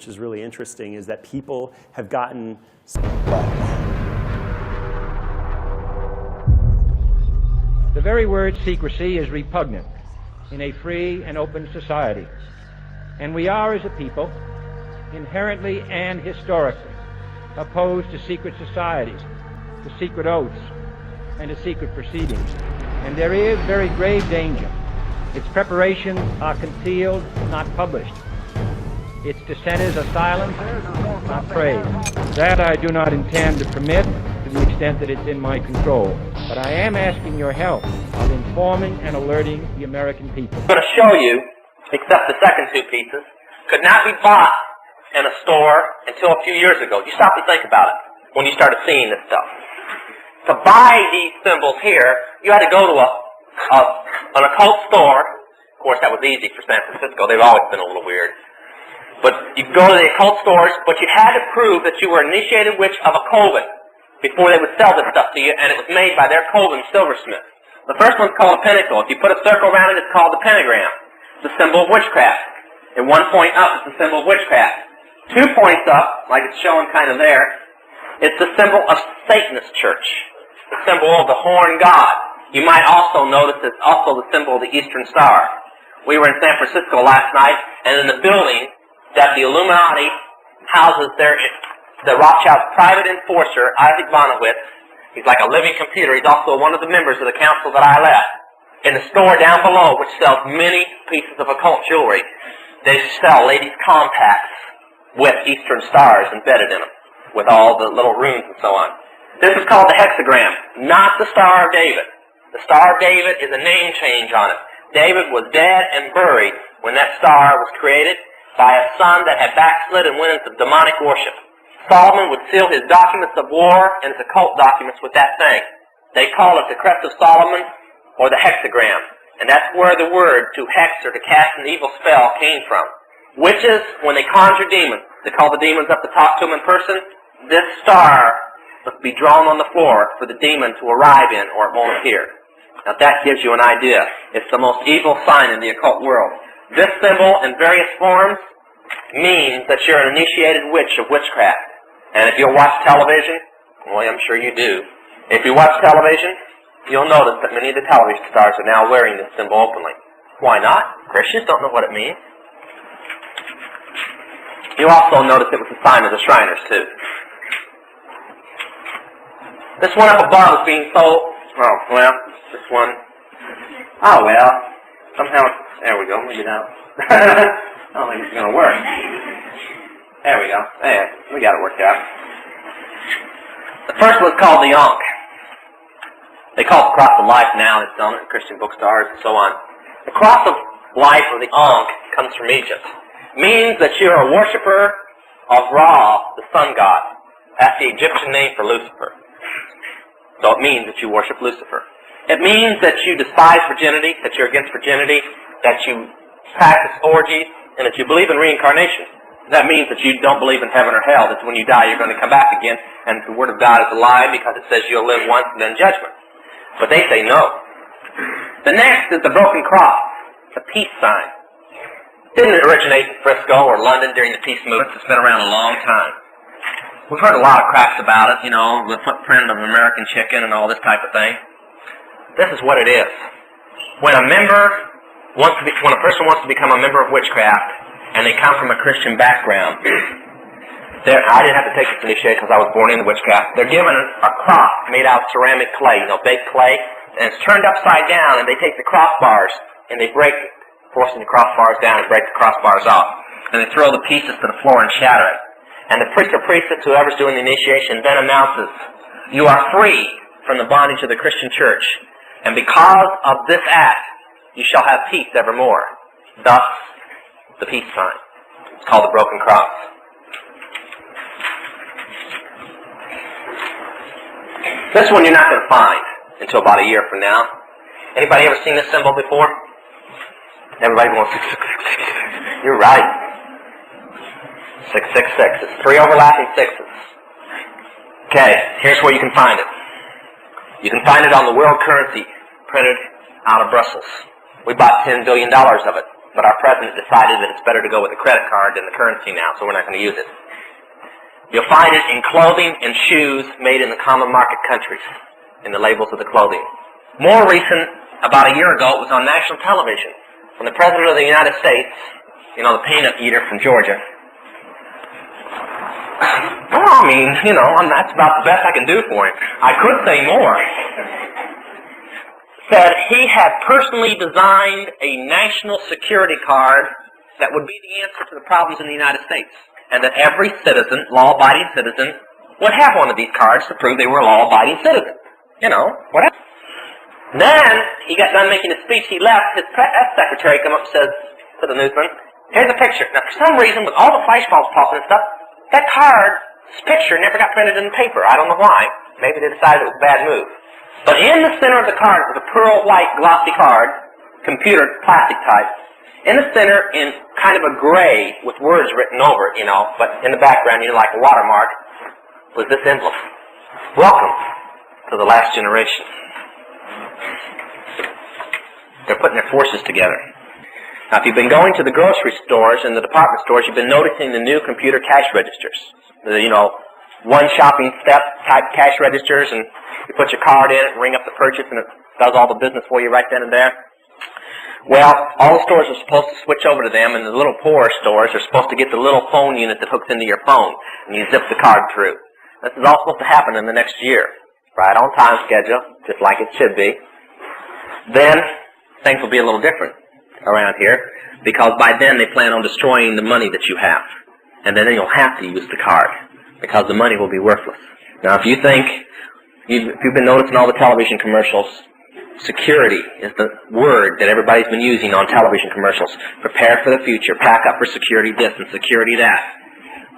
which is really interesting, is that people have gotten... The very word secrecy is repugnant in a free and open society. And we are, as a people, inherently and historically opposed to secret societies, to secret oaths, and to secret proceedings. And there is very grave danger. Its preparations are concealed, not published. Its dissenters are silenced, not praised. That I do not intend to permit to the extent that it's in my control. But I am asking your help of informing and alerting the American people. I'm going to show you, except the second two pieces, could not be bought in a store until a few years ago. You stop and think about it when you started seeing this stuff. To buy these symbols here, you had to go to an occult store. Of course, that was easy for San Francisco. They've always been a little weird. But you go to the occult stores, but you had to prove that you were an initiated witch of a coven before they would sell this stuff to you, and it was made by their coven silversmith. The first one's called a pentacle. If you put a circle around it, it's called the pentagram. It's a symbol of witchcraft. And 1 point up is the symbol of witchcraft. 2 points up, like it's showing kind of there, it's the symbol of Satanist church, the symbol of the horn god. You might also notice it's also the symbol of the Eastern Star. We were in San Francisco last night, and in the building that the Illuminati houses the Rothschild's private enforcer, Isaac Bonowitz. He's like a living computer. He's also one of the members of the council that I left. In the store down below, which sells many pieces of occult jewelry, they sell ladies' compacts with Eastern stars embedded in them, with all the little runes and so on. This is called the hexagram, not the Star of David. The Star of David is a name change on it. David was dead and buried when that star was created by a son that had backslid and went into demonic worship. Solomon would seal his documents of war and his occult documents with that thing. They call it the Crest of Solomon or the hexagram. And that's where the word to hex or to cast an evil spell came from. Witches, when they conjure demons, they call the demons up to talk to them in person. This star must be drawn on the floor for the demon to arrive in, or it won't appear. Now that gives you an idea. It's the most evil sign in the occult world. This symbol, in various forms, means that you're an initiated witch of witchcraft. And if you'll watch television, well, I'm sure you do. If you watch television, you'll notice that many of the television stars are now wearing this symbol openly. Why not? Christians don't know what it means. You also notice it was the sign of the Shriners, too. This one up above is being sold. Oh, well, this one. Oh, well. Somehow, there we go. Maybe now. I don't think it's going to work. There we go. There, we got it worked out. The first one's called the Ankh. They call it the Cross of Life now. It's done in Christian bookstores and so on. The Cross of Life, or the Ankh, comes from Egypt. It means that you're a worshiper of Ra, the sun god. That's the Egyptian name for Lucifer. So it means that you worship Lucifer. It means that you despise virginity, that you're against virginity, that you practice orgies, and that you believe in reincarnation. That means that you don't believe in heaven or hell, that when you die you're going to come back again, and the Word of God is a lie because it says you'll live once and then judgment. But they say no. The next is the broken cross, the peace sign. Didn't originate in Frisco or London during the peace movement. It's been around a long time. We've heard a lot of cracks about it, you know, the footprint of American chicken and all this type of thing. This is what it is. When a person wants to become a member of witchcraft, and they come from a Christian background, I didn't have to take this initiation because I was born into witchcraft. They're given a cross made out of ceramic clay, baked clay, and it's turned upside down, and they take the crossbars and they break it, forcing the crossbars down and break the crossbars off. And they throw the pieces to the floor and shatter it. And the priest or priestess, whoever's doing the initiation, then announces, "You are free from the bondage of the Christian church. And because of this act, you shall have peace evermore." Thus, the peace sign. It's called the broken cross. This one you're not going to find until about a year from now. Anybody ever seen this symbol before? Everybody wants 666. You're right. 666. It's 3 overlapping sixes. Okay, here's where you can find it. You can find it on the world currency printed out of Brussels. We bought $10 billion of it. but our president decided that it's better to go with the credit card than the currency now, so we're not going to use it. You'll find it in clothing and shoes made in the common market countries, in the labels of the clothing. More recent, about a year ago, it was on national television, when the President of the United States, you know, the peanut eater from Georgia, well, I mean, you know, that's about the best I can do for him. I could say more. Said he had personally designed a national security card that would be the answer to the problems in the United States. And that every citizen, law-abiding citizen, would have one of these cards to prove they were a law-abiding citizen. You know, whatever. Then, he got done making his speech, he left, his press secretary come up and says to the newsman, here's a picture. Now, for some reason, with all the flash bulbs popping and stuff, that card's picture never got printed in the paper. I don't know why. Maybe they decided it was a bad move. But in the center of the card was a pearl white glossy card, computer plastic type. In the center, in kind of a gray with words written over it, you know, but in the background, you know, like a watermark, was this emblem. Welcome to the last generation. They're putting their forces together. Now, if you've been going to the grocery stores and the department stores, you've been noticing the new computer cash registers. You know, one shopping step type cash registers, and you put your card in it and ring up the purchase, and it does all the business for you right then and there. Well, all the stores are supposed to switch over to them, and the little poorer stores are supposed to get the little phone unit that hooks into your phone, and you zip the card through. This is all supposed to happen in the next year, right on time schedule, just like it should be. Then, things will be a little different around here, because by then they plan on destroying the money that you have, and then you'll have to use the card, because the money will be worthless. Now, if you think, if you've been noticing all the television commercials, security is the word that everybody's been using on television commercials. Prepare for the future. Pack up for security this and security that.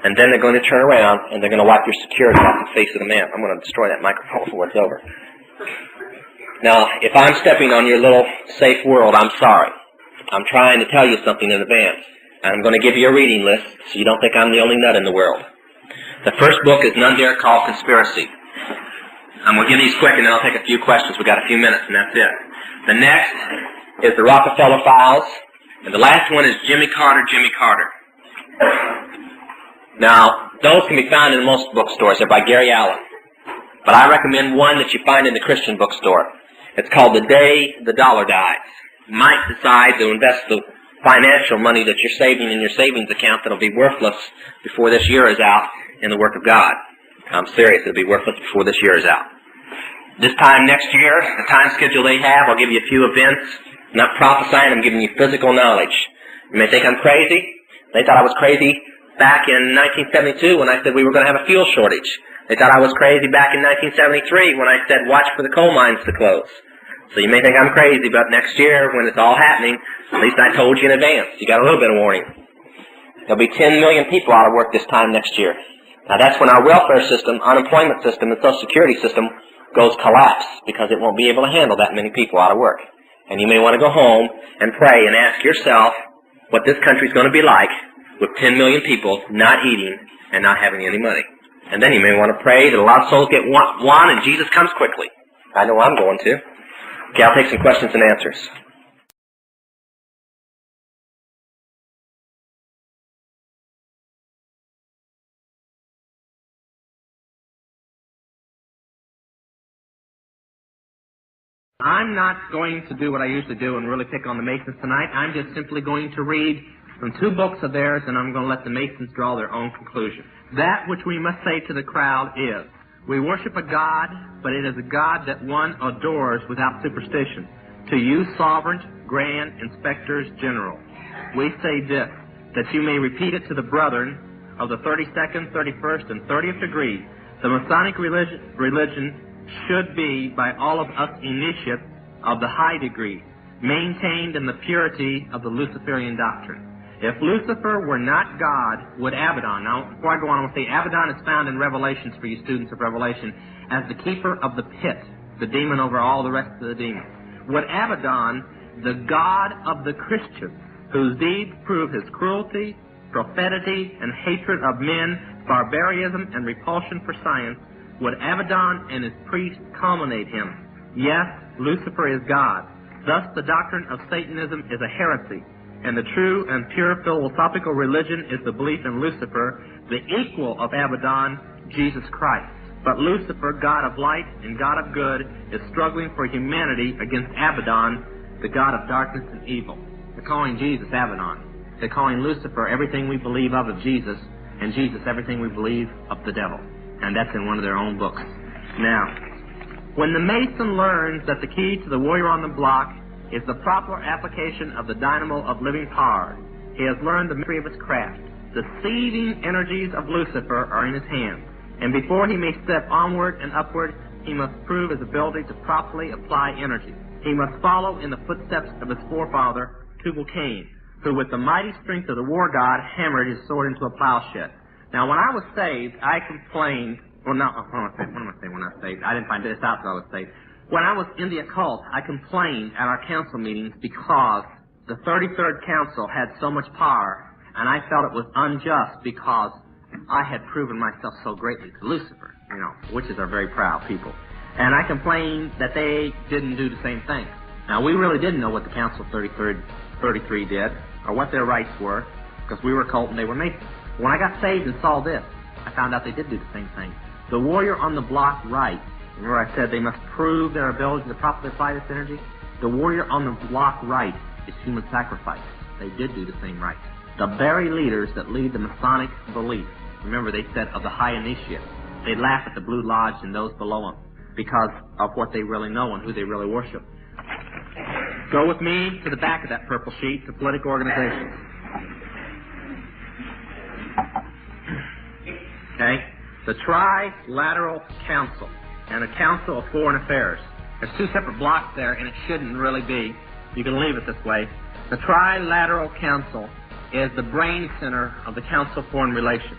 And then they're going to turn around and they're going to wipe your security off the face of the map. I'm going to destroy that microphone before it's over. Now, if I'm stepping on your little safe world, I'm sorry. I'm trying to tell you something in advance. And I'm going to give you a reading list so you don't think I'm the only nut in the world. The first book is None Dare Call Conspiracy. I'm going to give these quick, and then I'll take a few questions. We've got a few minutes, and that's it. The next is the Rockefeller Files, and the last one is Jimmy Carter, Jimmy Carter. Now, those can be found in most bookstores. They're by Gary Allen. But I recommend one that you find in the Christian bookstore. It's called The Day the Dollar Dies. You might decide to invest the financial money that you're saving in your savings account that'll be worthless before this year is out in the work of God. I'm serious, it'll be worthless before this year is out. This time next year, the time schedule they have, I'll give you a few events. I'm not prophesying, I'm giving you physical knowledge. You may think I'm crazy. They thought I was crazy back in 1972 when I said we were going to have a fuel shortage. They thought I was crazy back in 1973 when I said watch for the coal mines to close. So you may think I'm crazy, but next year, when it's all happening, at least I told you in advance. You got a little bit of warning. There'll be 10 million people out of work this time next year. Now that's when our welfare system, unemployment system, and Social Security system goes collapse, because it won't be able to handle that many people out of work. And you may want to go home and pray and ask yourself what this country's going to be like with 10 million people not eating and not having any money. And then you may want to pray that a lot of souls get won and Jesus comes quickly. I know I'm going to. Okay, I'll take some questions and answers. I'm not going to do what I usually do and really pick on the Masons tonight. I'm just simply going to read from two books of theirs, and I'm going to let the Masons draw their own conclusion. That which we must say to the crowd is, we worship a God, but it is a God that one adores without superstition. To you, sovereign, grand, inspectors general, we say this, that you may repeat it to the brethren of the 32nd, 31st, and 30th degree. The Masonic religion should be, by all of us initiates of the high degree, maintained in the purity of the Luciferian doctrine. If Lucifer were not God, would Abaddon, now before I go on, I want to say Abaddon is found in Revelations for you students of Revelation as the keeper of the pit, the demon over all the rest of the demons. Would Abaddon, the God of the Christians, whose deeds prove his cruelty, profanity, and hatred of men, barbarism, and repulsion for science, would Abaddon and his priests culminate him? Yes, Lucifer is God. Thus the doctrine of Satanism is a heresy, and the true and pure philosophical religion is the belief in Lucifer, the equal of Abaddon, Jesus Christ. But Lucifer, God of light and God of good, is struggling for humanity against Abaddon, the God of darkness and evil. They're calling Jesus Abaddon. They're calling Lucifer everything we believe of Jesus, and Jesus everything we believe of the devil. And that's in one of their own books. Now, when the Mason learns that the key to the warrior on the block is the proper application of the dynamo of living power, he has learned the mystery of his craft. The seething energies of Lucifer are in his hands, and before he may step onward and upward, he must prove his ability to properly apply energy. He must follow in the footsteps of his forefather, Tubal-Cain, who with the mighty strength of the war god hammered his sword into a plowshed. Now, when I was saved, I complained. Well, no, what am I saying when I was saved? I didn't find this out until I was saved. When I was in the occult, I complained at our council meetings because the 33rd Council had so much power, and I felt it was unjust because I had proven myself so greatly to Lucifer. You know, witches are very proud people. And I complained that they didn't do the same thing. Now, we really didn't know what the Council 33 did, or what their rights were, because we were occult and they were Masons. When I got saved and saw this, I found out they did do the same thing. The warrior on the block right, remember I said they must prove their ability to properly apply this energy? The warrior on the block right is human sacrifice. They did do the same right. The very leaders that lead the Masonic belief, remember they said of the high initiate, they laugh at the Blue Lodge and those below them because of what they really know and who they really worship. Go with me to the back of that purple sheet to political organizations. Okay? The Trilateral Council and the Council of Foreign Affairs. There's two separate blocks there, and it shouldn't really be. You can leave it this way. The Trilateral Council is the brain center of the Council of Foreign Relations.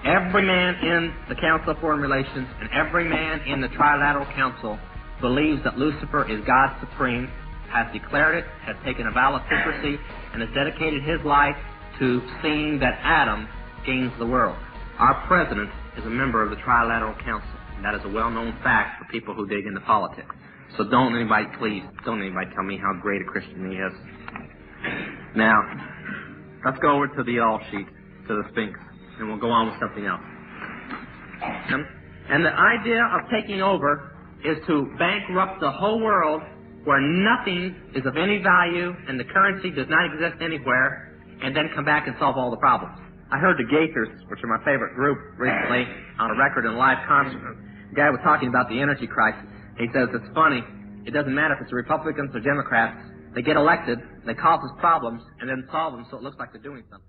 Every man in the Council of Foreign Relations and every man in the Trilateral Council believes that Lucifer is God Supreme, has declared it, has taken a vow of secrecy, and has dedicated his life to seeing that Adam gains the world. Our president is a member of the Trilateral Council, and that is a well-known fact for people who dig into politics. So don't anybody tell me how great a Christian he is. Now, let's go over to the all sheet, to the Sphinx, and we'll go on with something else. And the idea of taking over is to bankrupt the whole world where nothing is of any value and the currency does not exist anywhere, and then come back and solve all the problems. I heard the Gaithers, which are my favorite group, recently on a record in a live concert. The guy was talking about the energy crisis. He says, it's funny, it doesn't matter if it's Republicans or Democrats. They get elected, they cause us problems, and then solve them so it looks like they're doing something.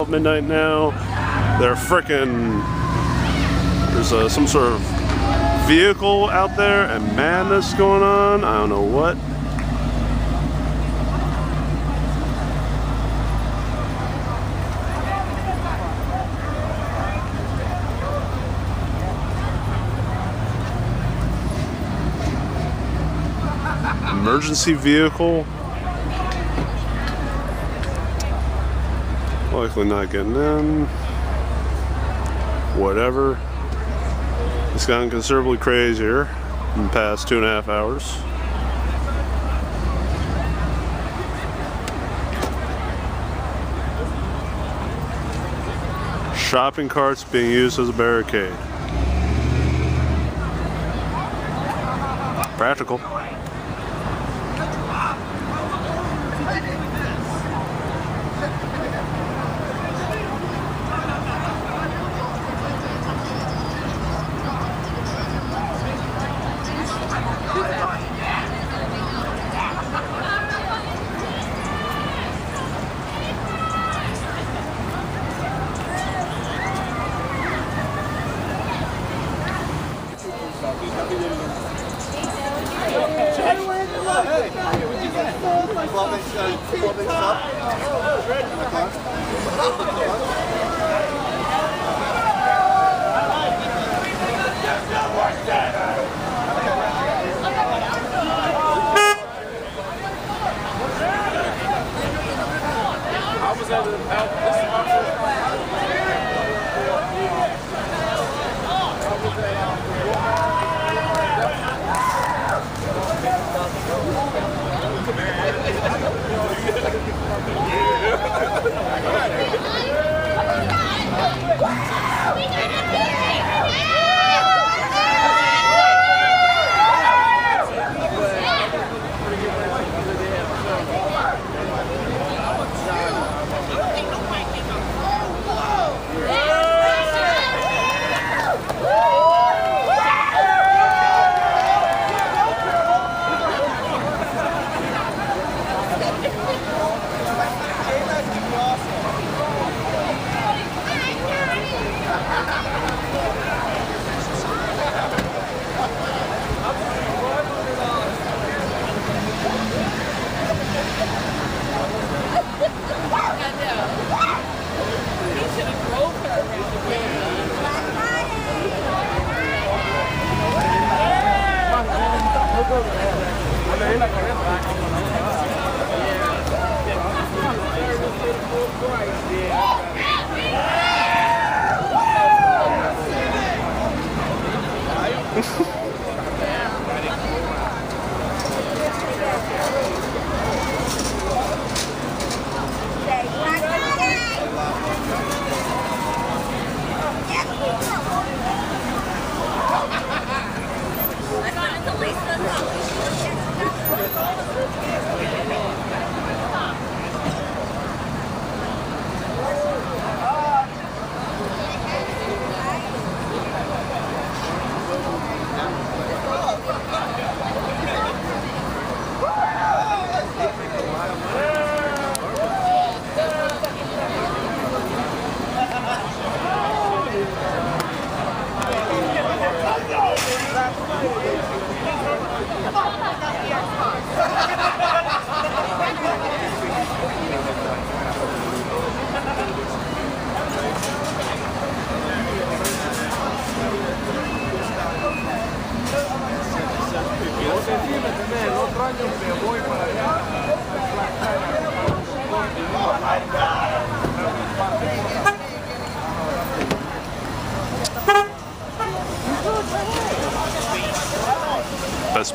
Midnight now. They're frickin'. There's some sort of vehicle out there and madness going on. I don't know what. Emergency vehicle. Likely not getting in. Whatever. It's gotten considerably crazier in the past 2.5 hours. Shopping carts being used as a barricade. Practical.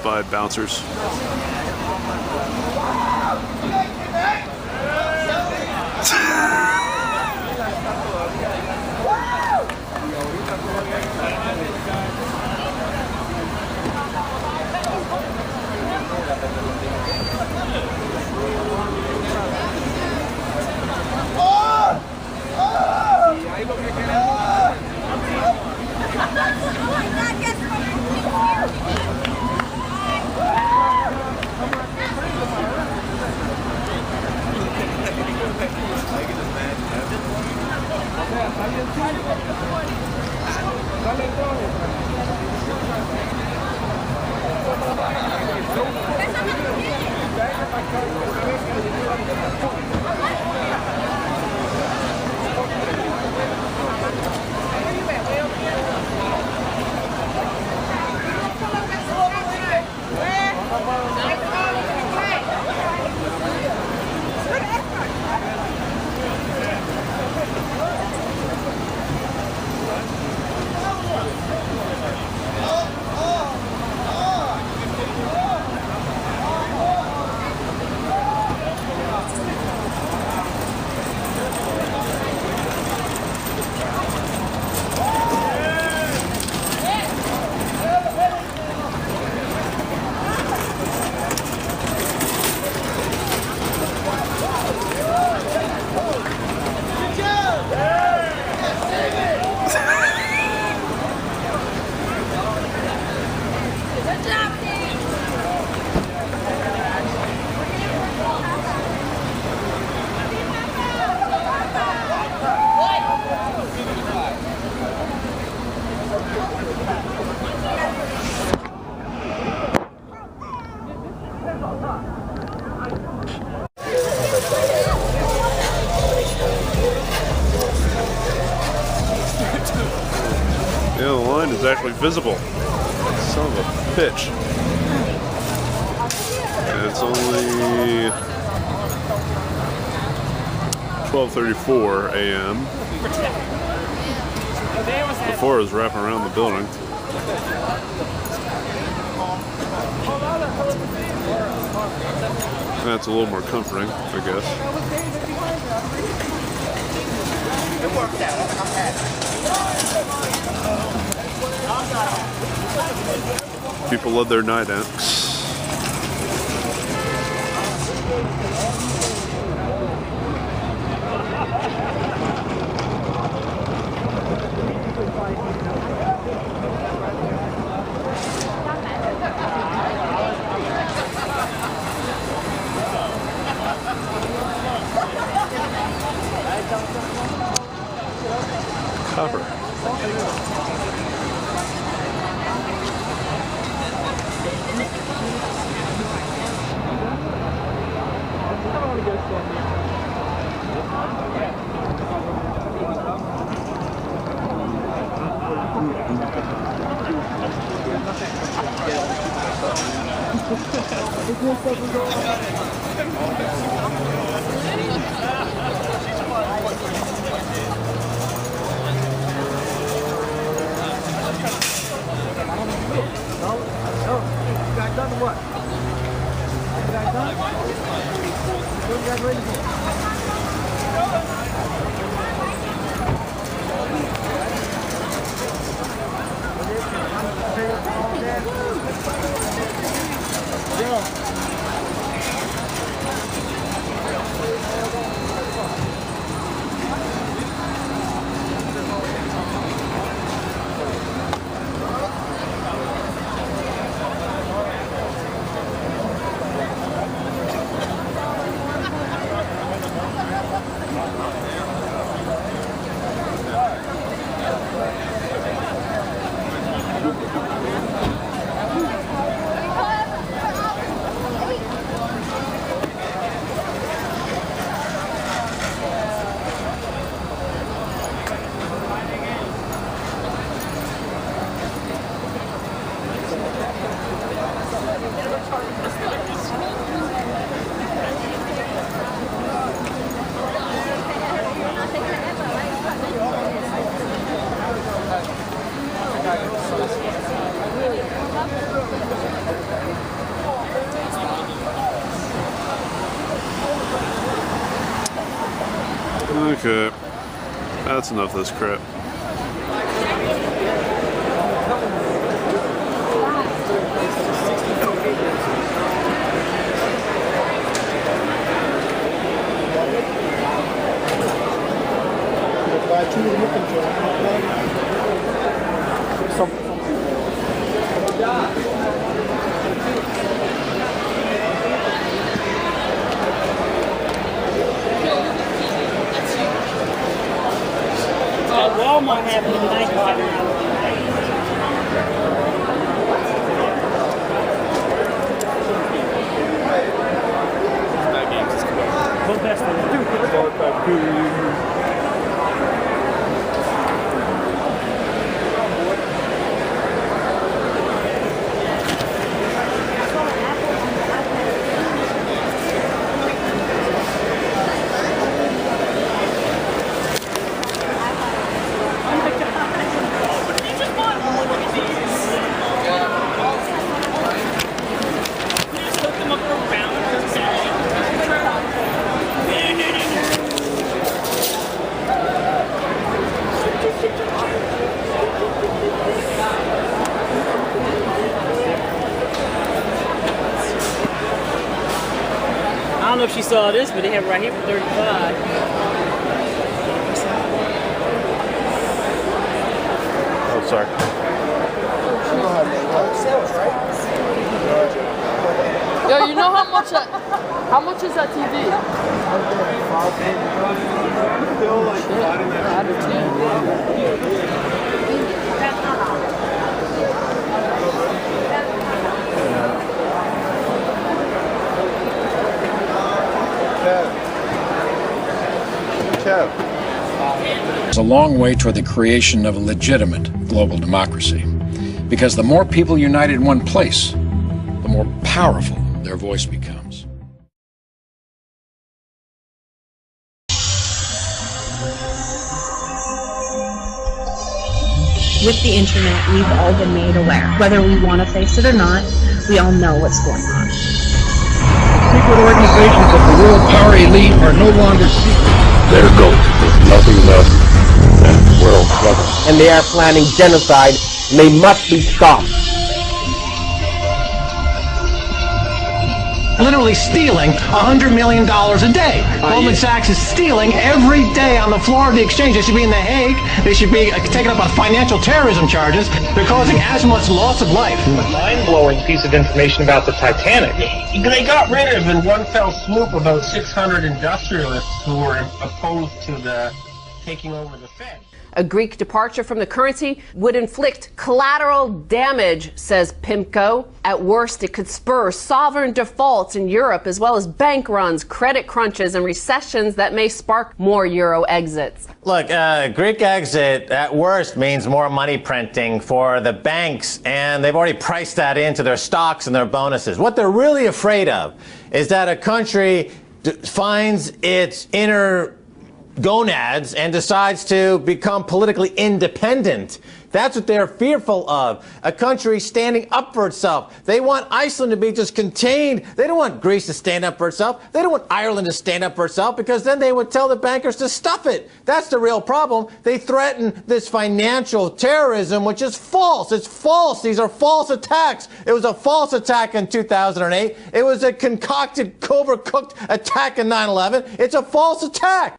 unidentified bouncers. Yeah, the line is actually visible. Son of a bitch. And it's only 12:34 a.m. Before it was wrapping around the building. That's a little more comforting, I guess. It worked out. I'm happy. People love their night ants. Copper. Okay. That's enough of this crap. Walmart having a nice I don't know if she saw this, but they have it right here for 35. Oh, sorry. Yo, you know how much is that TV? It's a long way toward the creation of a legitimate global democracy. Because the more people unite in one place, the more powerful their voice becomes. With the internet, we've all been made aware. Whether we want to face it or not, we all know what's going on. Secret organizations of the world power elite are no longer secret. Their goal is nothing less than world government. And they are planning genocide, and they must be stopped. Literally stealing $100 million a day. Goldman Sachs is stealing every day on the floor of the exchange. They should be in The Hague. They should be taken up on financial terrorism charges. They're causing as much loss of life. A mind-blowing piece of information about the Titanic. They got rid of, in one fell swoop, about 600 industrialists who were opposed to the taking over the Fed. A Greek departure from the currency would inflict collateral damage, says PIMCO. At worst, it could spur sovereign defaults in Europe, as well as bank runs, credit crunches, and recessions that may spark more euro exits. Look, Greek exit, at worst, means more money printing for the banks, and they've already priced that into their stocks and their bonuses. What they're really afraid of is that a country finds its inner gonads and decides to become politically independent. That's what they're fearful of. A country standing up for itself. They want Iceland to be just contained. They don't want Greece to stand up for itself. They don't want Ireland to stand up for itself, because then they would tell the bankers to stuff it. That's the real problem. They threaten this financial terrorism, which is false. It's false. These are false attacks. It was a false attack in 2008. It was a concocted, overcooked attack in 9/11. It's a false attack.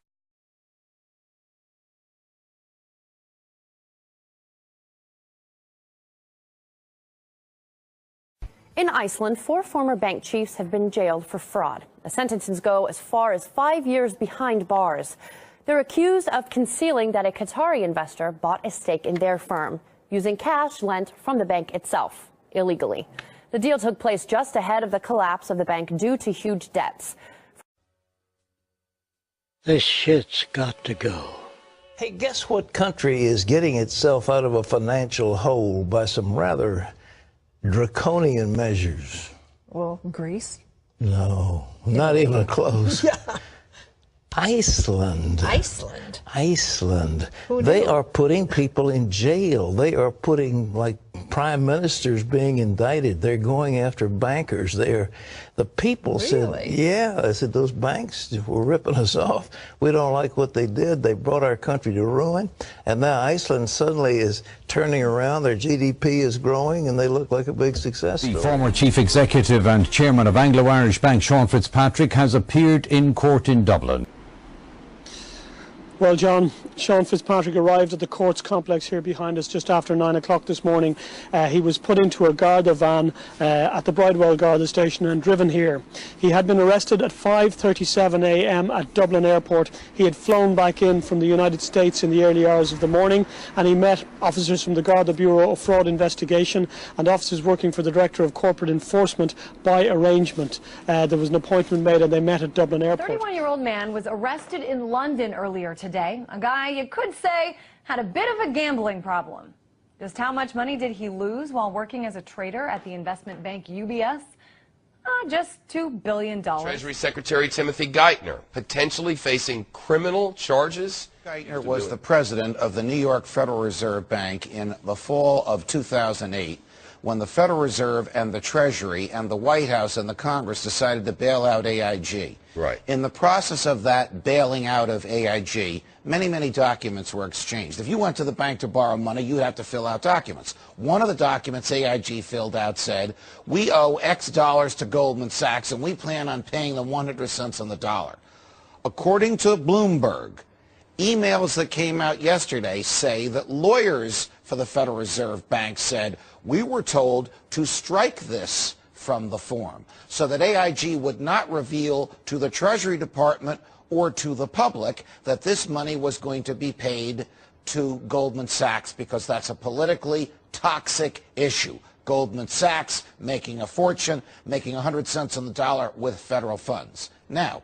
In Iceland, 4 former bank chiefs have been jailed for fraud. The sentences go as far as 5 years behind bars. They're accused of concealing that a Qatari investor bought a stake in their firm, using cash lent from the bank itself, illegally. The deal took place just ahead of the collapse of the bank due to huge debts. This shit's got to go. Hey, guess what country is getting itself out of a financial hole by some rather draconian measures? Well, Greece? No, not even close. Yeah. Iceland. Iceland? Iceland. Who knew? They are putting people in jail. They are putting, like, prime ministers being indicted. They're going after bankers. The people said, yeah, I said, those banks were ripping us off. We don't like what they did. They brought our country to ruin. And now Iceland suddenly is turning around. Their GDP is growing, and they look like a big success story. The former chief executive and chairman of Anglo-Irish Bank, Sean Fitzpatrick, has appeared in court in Dublin. Well, John, Sean Fitzpatrick arrived at the courts complex here behind us just after 9 o'clock this morning. He was put into a Garda van at the Bridewell Garda station and driven here. He had been arrested at 5:37 a.m. at Dublin Airport. He had flown back in from the United States in the early hours of the morning, and he met officers from the Garda Bureau of Fraud Investigation and officers working for the Director of Corporate Enforcement by arrangement. There was an appointment made and they met at Dublin Airport. A 31-year-old man was arrested in London earlier today. A guy you could say had a bit of a gambling problem. Just how much money did he lose while working as a trader at the investment bank UBS? Just $2 billion. Treasury Secretary Timothy Geithner potentially facing criminal charges. Geithner was the president of the New York Federal Reserve Bank in the fall of 2008 when the Federal Reserve and the Treasury and the White House and the Congress decided to bail out AIG. Right. In the process of that bailing out of AIG, many documents were exchanged. If you went to the bank to borrow money, you'd have to fill out documents. One of the documents AIG filled out said, we owe X dollars to Goldman Sachs and we plan on paying them 100 cents on the dollar. According to Bloomberg, emails that came out yesterday say that lawyers for the Federal Reserve Bank said, we were told to strike this from the form so that AIG would not reveal to the Treasury Department or to the public that this money was going to be paid to Goldman Sachs because that's a politically toxic issue. Goldman Sachs making a fortune, making 100 cents on the dollar with federal funds. Now,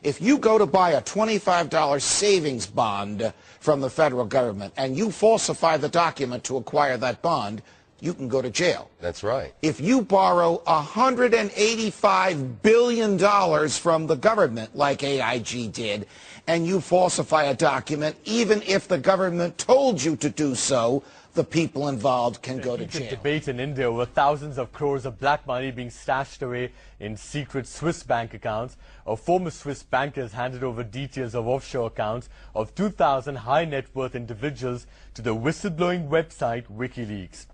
if you go to buy a $25 savings bond from the federal government and you falsify the document to acquire that bond, you can go to jail. That's right. If you borrow $185 billion from the government, like AIG did, and you falsify a document, even if the government told you to do so, the people involved can go to jail. Debate in India over thousands of crores of black money being stashed away in secret Swiss bank accounts. A former Swiss banker has handed over details of offshore accounts of 2,000 high net worth individuals to the whistleblowing website WikiLeaks.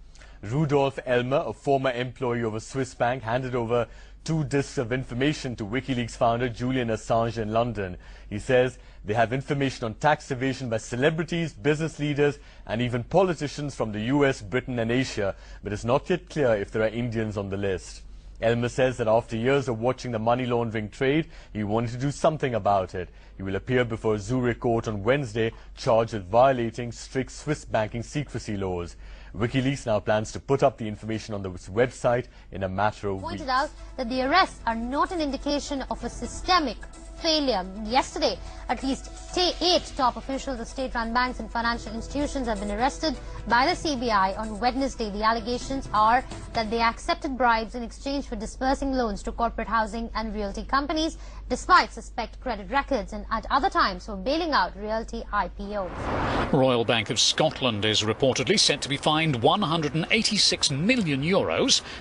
Rudolf Elmer, a former employee of a Swiss bank, handed over 2 disks of information to WikiLeaks founder Julian Assange in London. He says they have information on tax evasion by celebrities, business leaders, and even politicians from the US, Britain, and Asia, but it's not yet clear if there are Indians on the list. Elmer says that after years of watching the money laundering trade, he wanted to do something about it. He will appear before a Zurich court on Wednesday, charged with violating strict Swiss banking secrecy laws. WikiLeaks now plans to put up the information on the website in a matter of weeks. Pointed out that the arrests are not an indication of a systemic failure. Yesterday, at least 8 top officials of state-run banks and financial institutions have been arrested by the CBI on Wednesday. The allegations are that they accepted bribes in exchange for disbursing loans to corporate housing and realty companies, despite suspect credit records, and at other times for bailing out realty IPOs. Royal Bank of Scotland is reportedly set to be fined €186 million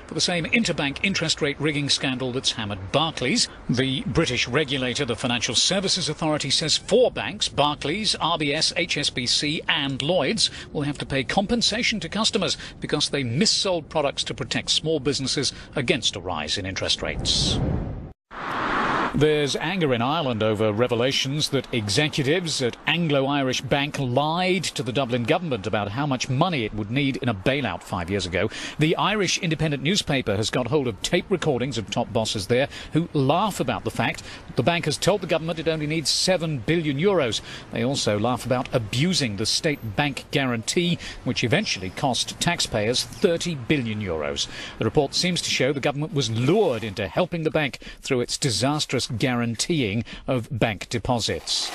for the same interbank interest rate rigging scandal that's hammered Barclays. The British regulator, the Financial Services Authority, says 4 banks, Barclays, RBS, HSBC and Lloyds, will have to pay compensation to customers because they missold products to protect small businesses against a rise in interest rates. There's anger in Ireland over revelations that executives at Anglo-Irish Bank lied to the Dublin government about how much money it would need in a bailout 5 years ago. The Irish Independent newspaper has got hold of tape recordings of top bosses there who laugh about the fact that the bank has told the government it only needs €7 billion. They also laugh about abusing the state bank guarantee, which eventually cost taxpayers €30 billion. The report seems to show the government was lured into helping the bank through its disastrous guaranteeing of bank deposits.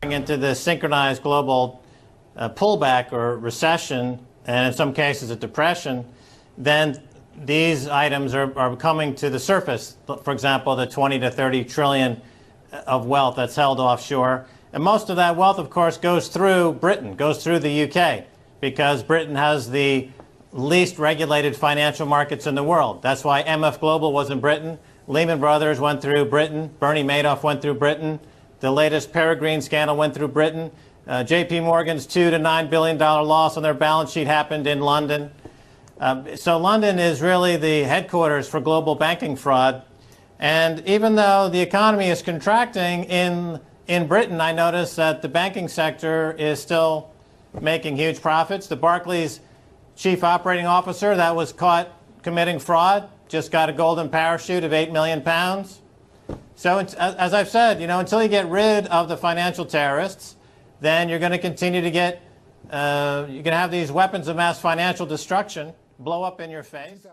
Into the synchronized global pullback or recession, and in some cases a depression, then these items are coming to the surface. For example, the 20 to 30 trillion of wealth that's held offshore. And most of that wealth, of course, goes through Britain, goes through the UK. because Britain has the least regulated financial markets in the world. That's why MF Global was in Britain. Lehman Brothers went through Britain. Bernie Madoff went through Britain. The latest Peregrine scandal went through Britain. JP Morgan's $2 to $9 billion loss on their balance sheet happened in London. So London is really the headquarters for global banking fraud. And even though the economy is contracting in Britain, I noticed that the banking sector is still making huge profits. The Barclays chief operating officer that was caught committing fraud just got a golden parachute of £8 million. So as I've said, until you get rid of the financial terrorists, then you're going to continue to get, you're going to have these weapons of mass financial destruction blow up in your face.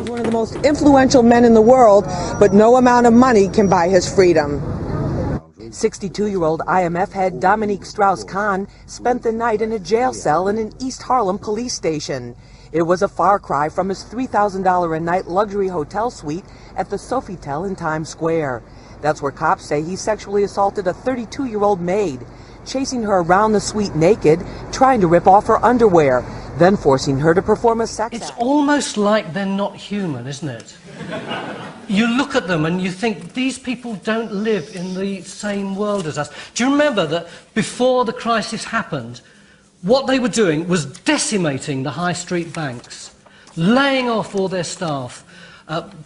One of the most influential men in the world, but no amount of money can buy his freedom. 62-year-old IMF head Dominique Strauss-Kahn spent the night in a jail cell in an East Harlem police station. It was a far cry from his $3,000 a night luxury hotel suite at the Sofitel in Times Square. That's where cops say he sexually assaulted a 32-year-old maid, chasing her around the suite naked, trying to rip off her underwear, then forcing her to perform a sex act. It's almost like they're not human, isn't it? You look at them and you think, these people don't live in the same world as us. Do you remember that before the crisis happened, what they were doing was decimating the high street banks, laying off all their staff,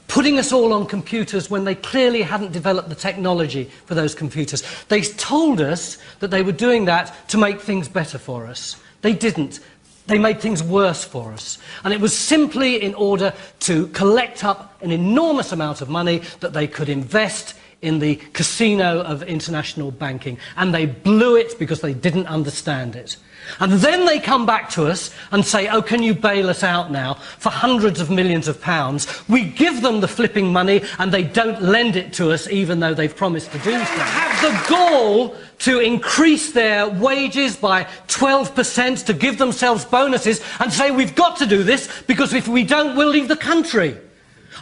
putting us all on computers when they clearly hadn't developed the technology for those computers. They told us that they were doing that to make things better for us. They didn't. They made things worse for us. And it was simply in order to collect up an enormous amount of money that they could invest in the casino of international banking. And they blew it because they didn't understand it. And then they come back to us and say, oh, can you bail us out now for hundreds of millions of pounds? We give them the flipping money and they don't lend it to us even though they've promised to do so. They have the gall to increase their wages by 12%, to give themselves bonuses and say we've got to do this because if we don't, we'll leave the country.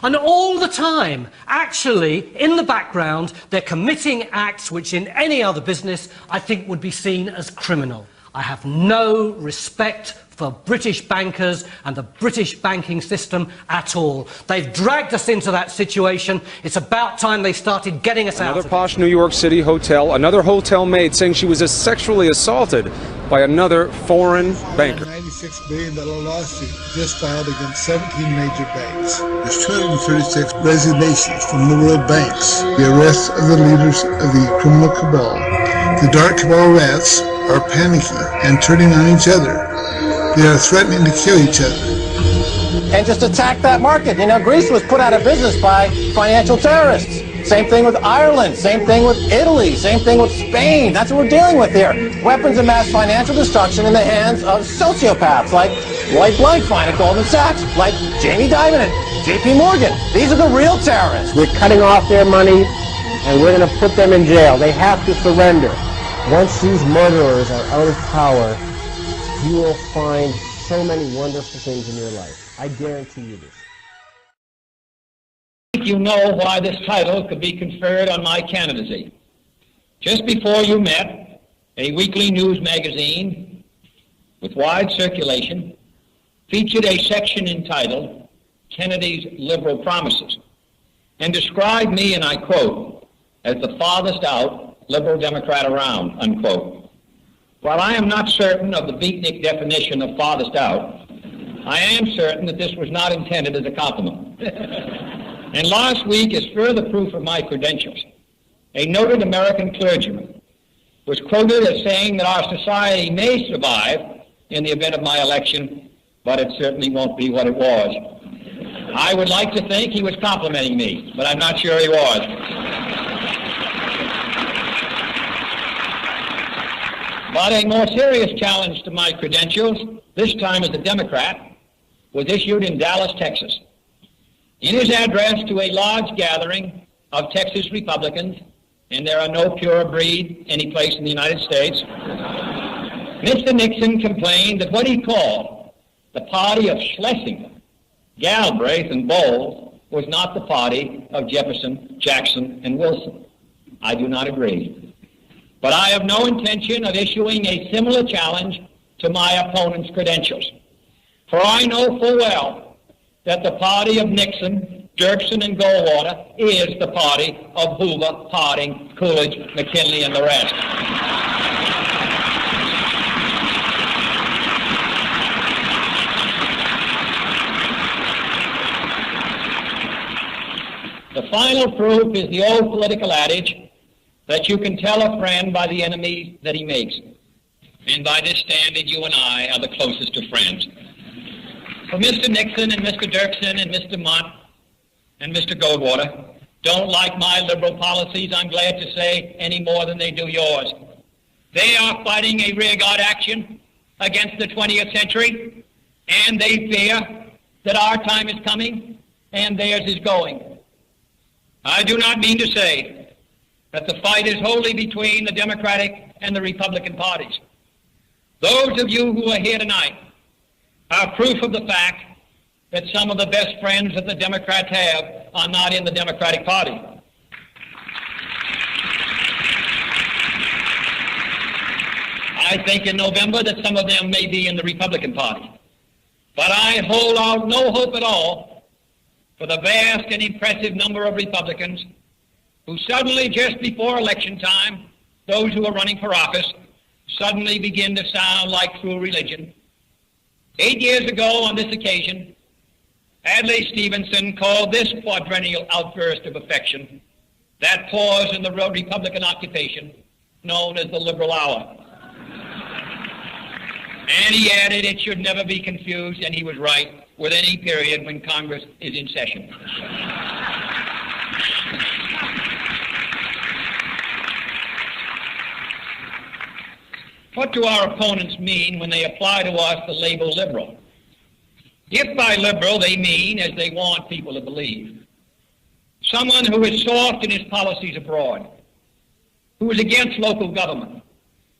And all the time, actually, in the background, they're committing acts which in any other business I think would be seen as criminal. I have no respect for British bankers and the British banking system at all. They've dragged us into that situation. It's about time they started getting us out. Another posh New York City hotel, another hotel maid saying she was sexually assaulted by another foreign banker. $96 billion lawsuit just filed against 17 major banks. There's 236 resignations from the world banks. The arrests of the leaders of the criminal cabal. The dark cabal rats are panicking and turning on each other. They are threatening to kill each other. And just attack that market. Greece was put out of business by financial terrorists. Same thing with Ireland. Same thing with Italy. Same thing with Spain. That's what we're dealing with here. Weapons of mass financial destruction in the hands of sociopaths like Lloyd Blankfein at Goldman Sachs, like Jamie Dimon at JP Morgan. These are the real terrorists. We're cutting off their money, and we're going to put them in jail. They have to surrender. Once these murderers are out of power, you will find so many wonderful things in your life. I guarantee you this. I think you know why this title could be conferred on my candidacy. Just before you met, a weekly news magazine with wide circulation featured a section entitled Kennedy's Liberal Promises and described me, and I quote, as the farthest out liberal Democrat around, unquote. While I am not certain of the beatnik definition of farthest out, I am certain that this was not intended as a compliment. And last week, as further proof of my credentials, a noted American clergyman was quoted as saying that our society may survive in the event of my election, but it certainly won't be what it was. I would like to think he was complimenting me, but I'm not sure he was. But a more serious challenge to my credentials, this time as a Democrat, was issued in Dallas, Texas. In his address to a large gathering of Texas Republicans, and there are no pure breed anyplace in the United States, Mr. Nixon complained that what he called the party of Schlesinger, Galbraith, and Bowles was not the party of Jefferson, Jackson, and Wilson. I do not agree. But I have no intention of issuing a similar challenge to my opponent's credentials. For I know full well that the party of Nixon, Dirksen, and Goldwater is the party of Hoover, Harding, Coolidge, McKinley, and the rest. The final proof is the old political adage that you can tell a friend by the enemies that he makes. And by this standard, you and I are the closest of friends. For Mr. Nixon and Mr. Dirksen and Mr. Mott and Mr. Goldwater don't like my liberal policies, I'm glad to say, any more than they do yours. They are fighting a rearguard action against the 20th century, and they fear that our time is coming and theirs is going. I do not mean to say that the fight is wholly between the Democratic and the Republican parties. Those of you who are here tonight are proof of the fact that some of the best friends that the Democrats have are not in the Democratic Party. I think in November that some of them may be in the Republican Party. But I hold out no hope at all for the vast and impressive number of Republicans who suddenly, just before election time, those who are running for office, suddenly begin to sound like true religion. 8 years ago on this occasion, Adlai Stevenson called this quadrennial outburst of affection, that pause in the Republican occupation, known as the liberal hour. And he added it should never be confused, and he was right, with any period when Congress is in session. What do our opponents mean when they apply to us the label liberal? If by liberal they mean, as they want people to believe, someone who is soft in his policies abroad, who is against local government,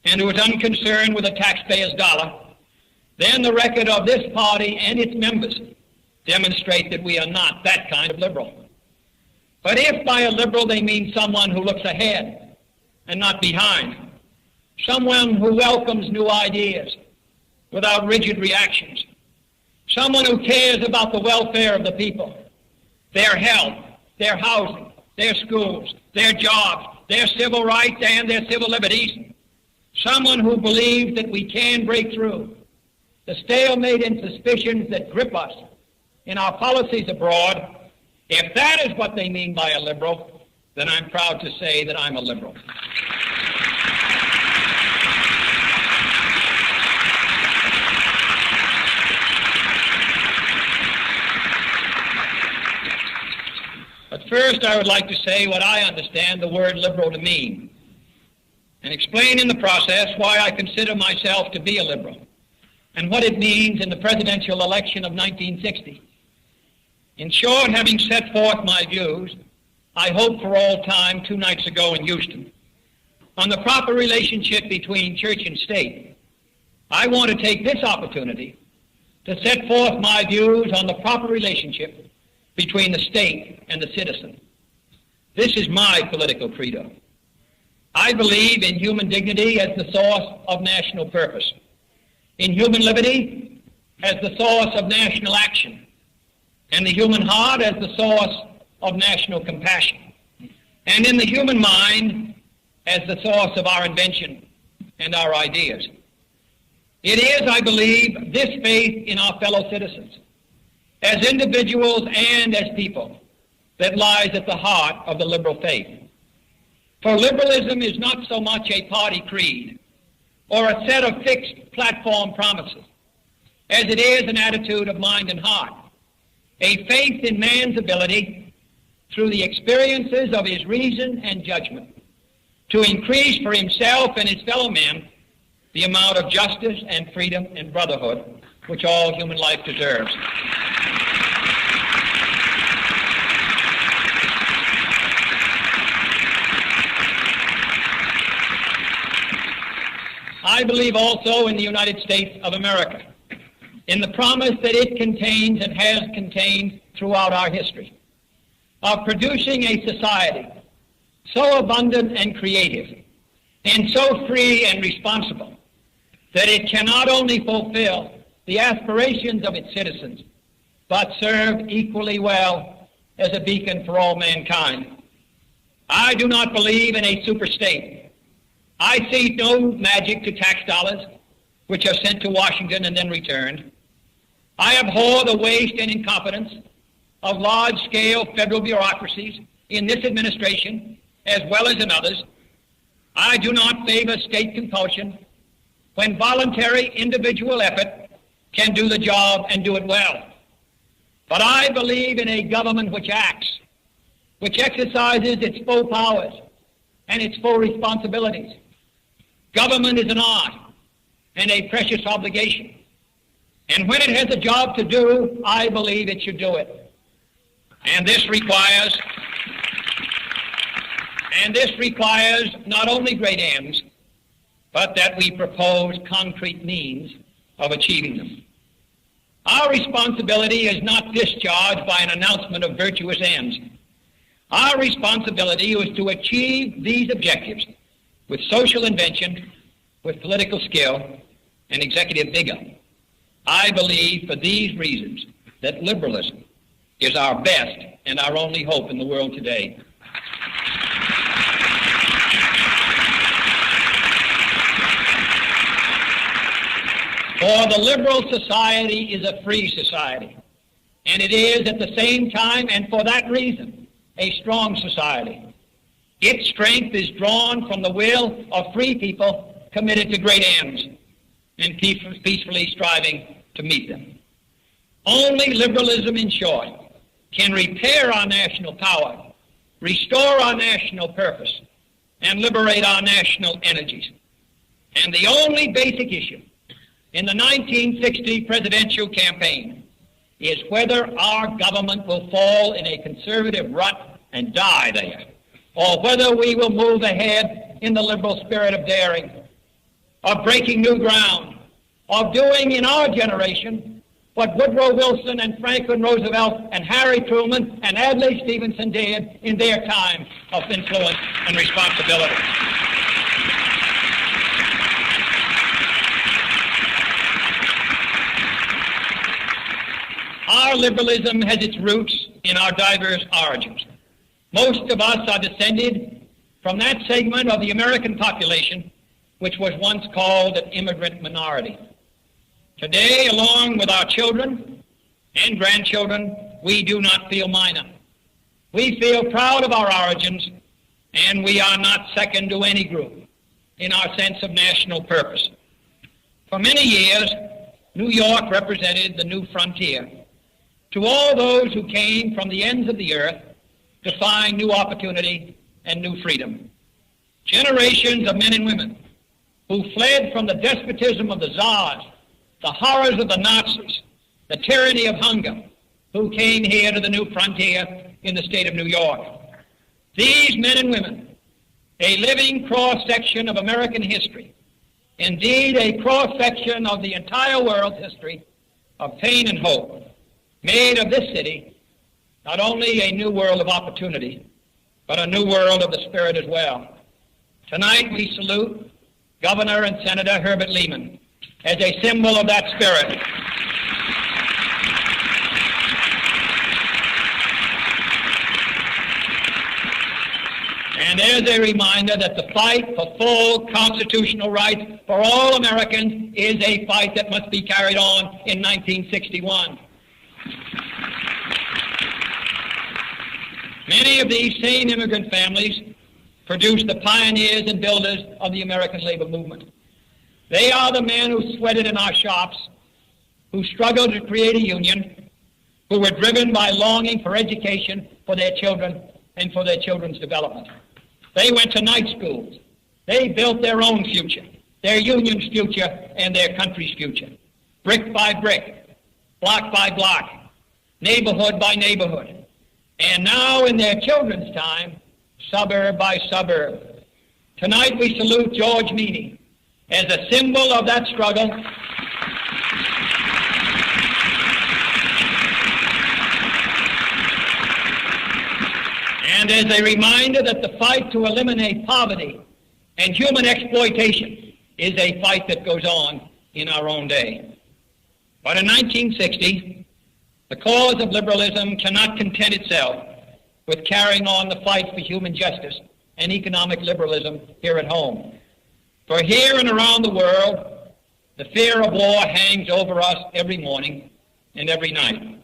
and who is unconcerned with the taxpayer's dollar, then the record of this party and its members demonstrate that we are not that kind of liberal. But if by a liberal they mean someone who looks ahead and not behind, someone who welcomes new ideas without rigid reactions, someone who cares about the welfare of the people, their health, their housing, their schools, their jobs, their civil rights and their civil liberties, someone who believes that we can break through the stalemate and suspicions that grip us in our policies abroad. If that is what they mean by a liberal, then I'm proud to say that I'm a liberal. But first, I would like to say what I understand the word liberal to mean, and explain in the process why I consider myself to be a liberal, and what it means in the presidential election of 1960. In short, having set forth my views, I hope for all time 2 nights ago in Houston, on the proper relationship between church and state, I want to take this opportunity to set forth my views on the proper relationship between the state and the citizen. This is my political credo. I believe in human dignity as the source of national purpose, in human liberty as the source of national action, and the human heart as the source of national compassion, and in the human mind as the source of our invention and our ideas. It is, I believe, this faith in our fellow citizens, as individuals and as people, that lies at the heart of the liberal faith. For liberalism is not so much a party creed or a set of fixed platform promises, as it is an attitude of mind and heart, a faith in man's ability, through the experiences of his reason and judgment, to increase for himself and his fellow men the amount of justice and freedom and brotherhood which all human life deserves. I believe also in the United States of America, in the promise that it contains and has contained throughout our history of producing a society so abundant and creative and so free and responsible that it can not only fulfill the aspirations of its citizens, but serve equally well as a beacon for all mankind. I do not believe in a super state. I see no magic to tax dollars, which are sent to Washington and then returned. I abhor the waste and incompetence of large-scale federal bureaucracies in this administration, as well as in others. I do not favor state compulsion when voluntary individual effort can do the job and do it well. But I believe in a government which acts, which exercises its full powers and its full responsibilities. Government is an art and a precious obligation. And when it has a job to do, I believe it should do it. And this requires not only great ends, but that we propose concrete means of achieving them. Our responsibility is not discharged by an announcement of virtuous ends. Our responsibility is to achieve these objectives with social invention, with political skill, and executive vigor. I believe for these reasons that liberalism is our best and our only hope in the world today. For the liberal society is a free society, and it is at the same time, and for that reason, a strong society. Its strength is drawn from the will of free people committed to great ends and peacefully striving to meet them. Only liberalism, in short, can repair our national power, restore our national purpose, and liberate our national energies. And the only basic issue in the 1960 presidential campaign is whether our government will fall in a conservative rut and die there, or whether we will move ahead in the liberal spirit of daring, of breaking new ground, of doing in our generation what Woodrow Wilson and Franklin Roosevelt and Harry Truman and Adlai Stevenson did in their time of influence and responsibility. Our liberalism has its roots in our diverse origins. Most of us are descended from that segment of the American population which was once called an immigrant minority. Today, along with our children and grandchildren, we do not feel minor. We feel proud of our origins, and we are not second to any group in our sense of national purpose. For many years, New York represented the new frontier to all those who came from the ends of the earth to find new opportunity and new freedom. Generations of men and women who fled from the despotism of the czars, the horrors of the Nazis, the tyranny of hunger, who came here to the new frontier in the state of New York. These men and women, a living cross-section of American history, indeed a cross-section of the entire world's history of pain and hope, made of this city not only a new world of opportunity, but a new world of the spirit as well. Tonight we salute Governor and Senator Herbert Lehman as a symbol of that spirit. And as a reminder that the fight for full constitutional rights for all Americans is a fight that must be carried on in 1961. Many of these same immigrant families produced the pioneers and builders of the American labor movement. They are the men who sweated in our shops, who struggled to create a union, who were driven by longing for education for their children and for their children's development. They went to night schools. They built their own future, their union's future and their country's future, brick by brick, block by block, neighborhood by neighborhood. And now in their children's time, suburb by suburb. Tonight we salute George Meany as a symbol of that struggle and as a reminder that the fight to eliminate poverty and human exploitation is a fight that goes on in our own day. But in 1960, the cause of liberalism cannot content itself with carrying on the fight for human justice and economic liberalism here at home. For here and around the world, the fear of war hangs over us every morning and every night.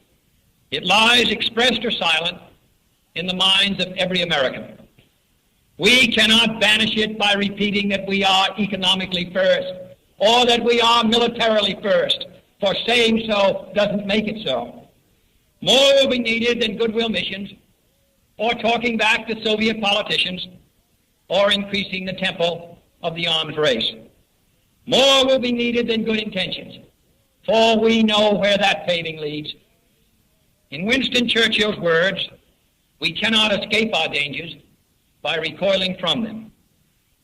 It lies expressed or silent in the minds of every American. We cannot banish it by repeating that we are economically first or that we are militarily first, for saying so doesn't make it so. More will be needed than goodwill missions or talking back to Soviet politicians or increasing the tempo of the arms race. More will be needed than good intentions, for we know where that paving leads. In Winston Churchill's words, we cannot escape our dangers by recoiling from them.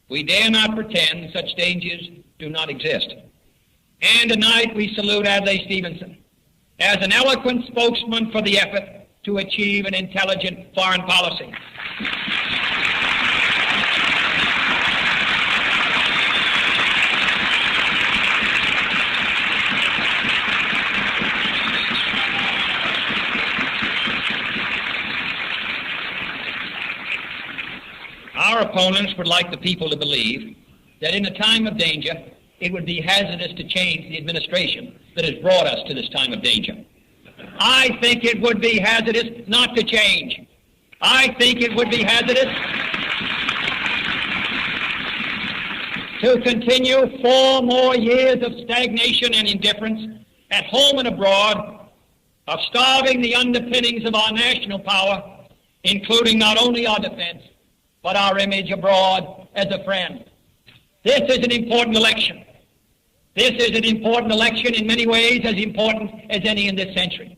We dare not pretend such dangers do not exist. And tonight we salute Adlai Stevenson as an eloquent spokesman for the effort to achieve an intelligent foreign policy. Our opponents would like the people to believe that in a time of danger, it would be hazardous to change the administration that has brought us to this time of danger. I think it would be hazardous not to change. I think it would be hazardous to continue 4 more years of stagnation and indifference at home and abroad, of starving the underpinnings of our national power, including not only our defense, but our image abroad as a friend. This is an important election. This is an important election in many ways, as important as any in this century.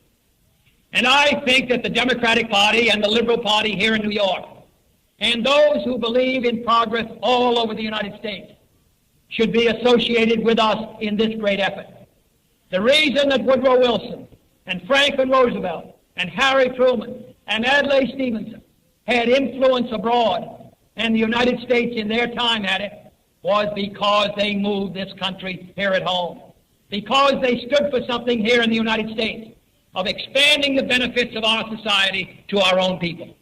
And I think that the Democratic Party and the Liberal Party here in New York, and those who believe in progress all over the United States, should be associated with us in this great effort. The reason that Woodrow Wilson and Franklin Roosevelt and Harry Truman and Adlai Stevenson had influence abroad, and the United States in their time had it, was because they moved this country here at home. Because they stood for something here in the United States, of expanding the benefits of our society to our own people.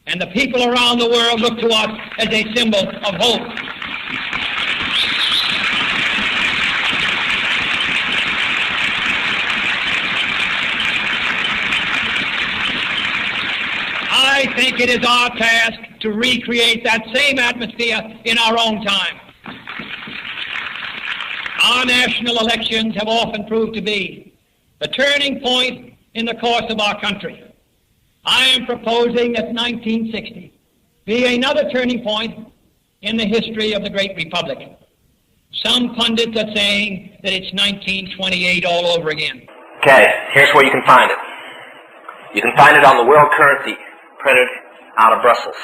And the people around the world look to us as a symbol of hope. I think it is our task to recreate that same atmosphere in our own time. Our national elections have often proved to be the turning point in the course of our country. I am proposing that 1960 be another turning point in the history of the great republic. Some pundits are saying that it's 1928 all over again. Okay, here's where you can find it. You can find it on the world currency printed out of Brussels.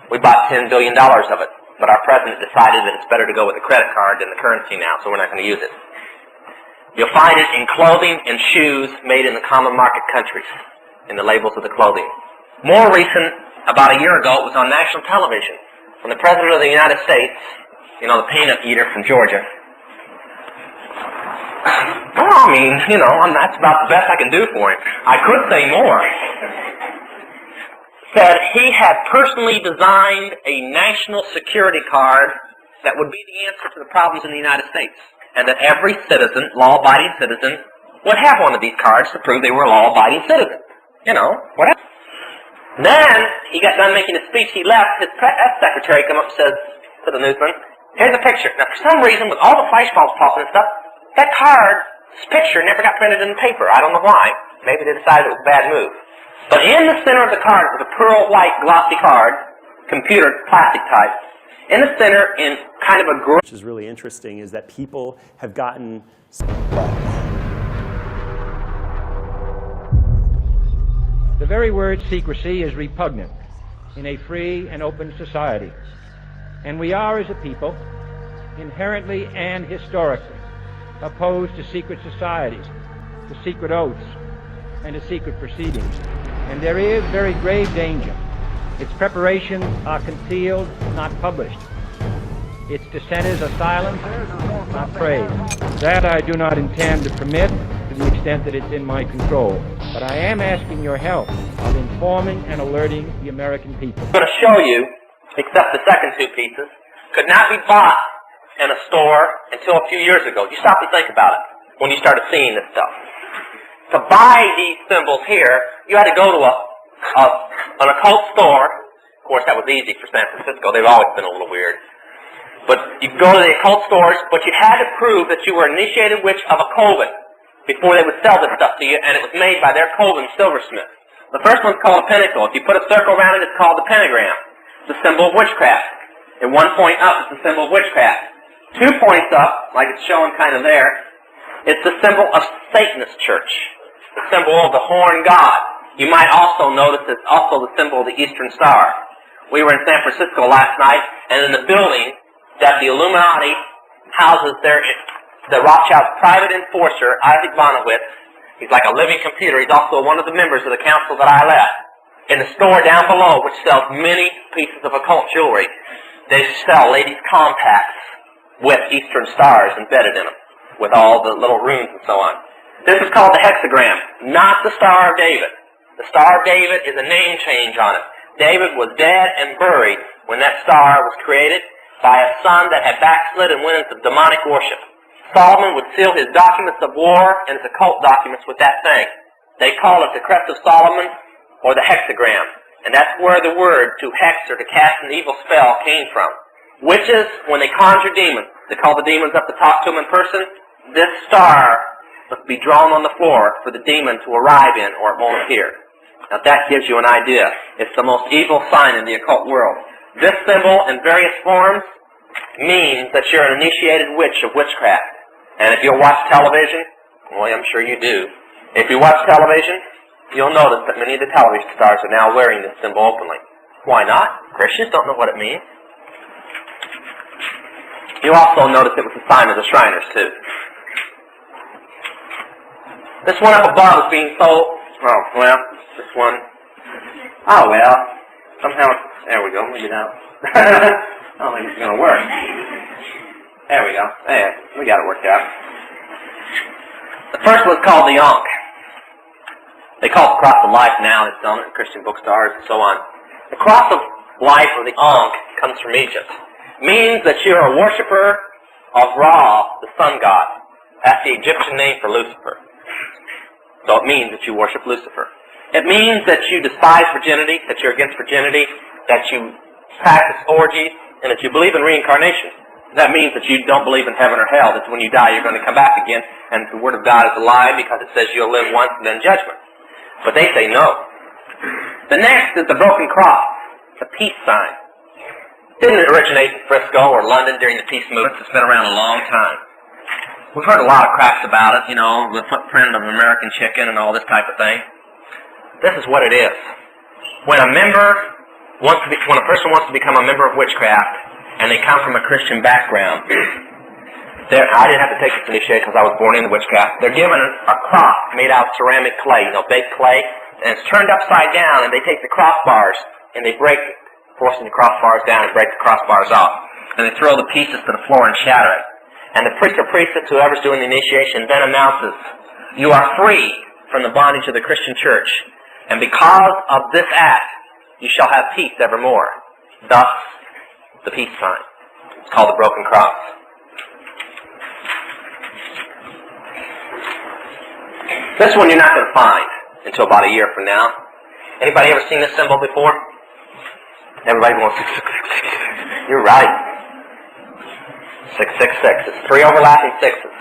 We bought $10 billion of it, but our president decided that it's better to go with a credit card than the currency now, so we're not going to use it. You'll find it in clothing and shoes made in the common market countries, in the labels of the clothing. More recent, about a year ago, it was on national television, when the President of the United States, you know, the peanut eater from Georgia, well, I mean, you know, that's about the best I can do for him. I could say more. Said he had personally designed a national security card that would be the answer to the problems in the United States. And that every citizen, law-abiding citizen, would have one of these cards to prove they were a law-abiding citizen. You know, whatever. Then, he got done making his speech, he left, his press secretary come up and says to the newsman, here's a picture. Now, for some reason, with all the flashbulbs popping and stuff, that card's picture never got printed in the paper. I don't know why. Maybe they decided it was a bad move. But in the center of the card was a pearl white glossy card, computer plastic type. In the center, in kind of a which is really interesting, is that people have gotten the very word secrecy is repugnant in a free and open society. And we are, as a people, inherently and historically opposed to secret societies, to secret oaths, and to secret proceedings. And there is very grave danger Its preparations are concealed, not published. Its dissenters are silenced, not praised. That I do not intend to permit to the extent that it's in my control. But I am asking your help of informing and alerting the American people. I'm going to show you, except the second two pieces, could not be bought in a store until a few years ago. You stop to think about it when you started seeing this stuff. To buy these symbols here, you had to go to an occult store. Of course, that was easy for San Francisco. They've always been a little weird. But you could go to the occult stores, but you had to prove that you were an initiated witch of a coven before they would sell this stuff to you, and it was made by their coven silversmith. The first one's called a pentacle. If you put a circle around it, it's called the pentagram. It's a symbol of witchcraft. And 1 point up is the symbol of witchcraft. 2 points up, like it's showing kind of there, it's the symbol of Satan's church, the symbol of the horn god. You might also notice it's also the symbol of the Eastern Star. We were in San Francisco last night, and in the building that the Illuminati houses the Rothschild's private enforcer, Isaac Bonowitz. He's like a living computer. He's also one of the members of the council that I left. In the store down below, which sells many pieces of occult jewelry, they sell ladies' compacts with Eastern stars embedded in them, with all the little runes and so on. This is called the hexagram, not the Star of David. The Star of David is a name change on it. David was dead and buried when that star was created by a son that had backslid and went into demonic worship. Solomon would seal his documents of war and his occult documents with that thing. They call it the Crest of Solomon or the hexagram. And that's where the word to hex or to cast an evil spell came from. Witches, when they conjure demons, they call the demons up to talk to them in person. This star must be drawn on the floor for the demon to arrive in, or it won't appear. Now that gives you an idea. It's the most evil sign in the occult world. This symbol, in various forms, means that you're an initiated witch of witchcraft. And if you'll watch television, well, I'm sure you do. If you watch television, you'll notice that many of the television stars are now wearing this symbol openly. Why not? Christians don't know what it means. You also notice it was a sign of the Shriners, too. This one up above is being sold. Oh, well, this one. Oh, well. Somehow, there we go. Maybe now. I don't think it's going to work. There we go. There, we got it worked out. The first one's called the Ankh. They call it the Cross of Life now. It's done in Christian bookstores and so on. The Cross of Life, or the Ankh, comes from Egypt. It means that you're a worshiper of Ra, the sun god. That's the Egyptian name for Lucifer. So it means that you worship Lucifer. It means that you despise virginity, that you're against virginity, that you practice orgies, and that you believe in reincarnation. That means that you don't believe in heaven or hell, that when you die you're going to come back again, and the Word of God is a lie because it says you'll live once and then judgment. But they say no. The next is the broken cross, the peace sign. Didn't originate in Frisco or London during the peace movement. It's been around a long time. We've heard a lot of cracks about it, you know, the footprint of American chicken and all this type of thing. This is what it is. When a person wants to become a member of witchcraft, and they come from a Christian background, I didn't have to take this initiation because I was born into witchcraft. They're given a cross made out of ceramic clay, baked clay, and it's turned upside down, and they take the crossbars and they break it, forcing the crossbars down and break the crossbars off. And they throw the pieces to the floor and shatter it. And the priest or priestess, whoever's doing the initiation, then announces, you are free from the bondage of the Christian church. And because of this act, you shall have peace evermore. Thus, the peace sign. It's called the broken cross. This one you're not going to find until about a year from now. Anybody ever seen this symbol before? Everybody wants 666. You're right. 666. It's 3 overlapping 6s.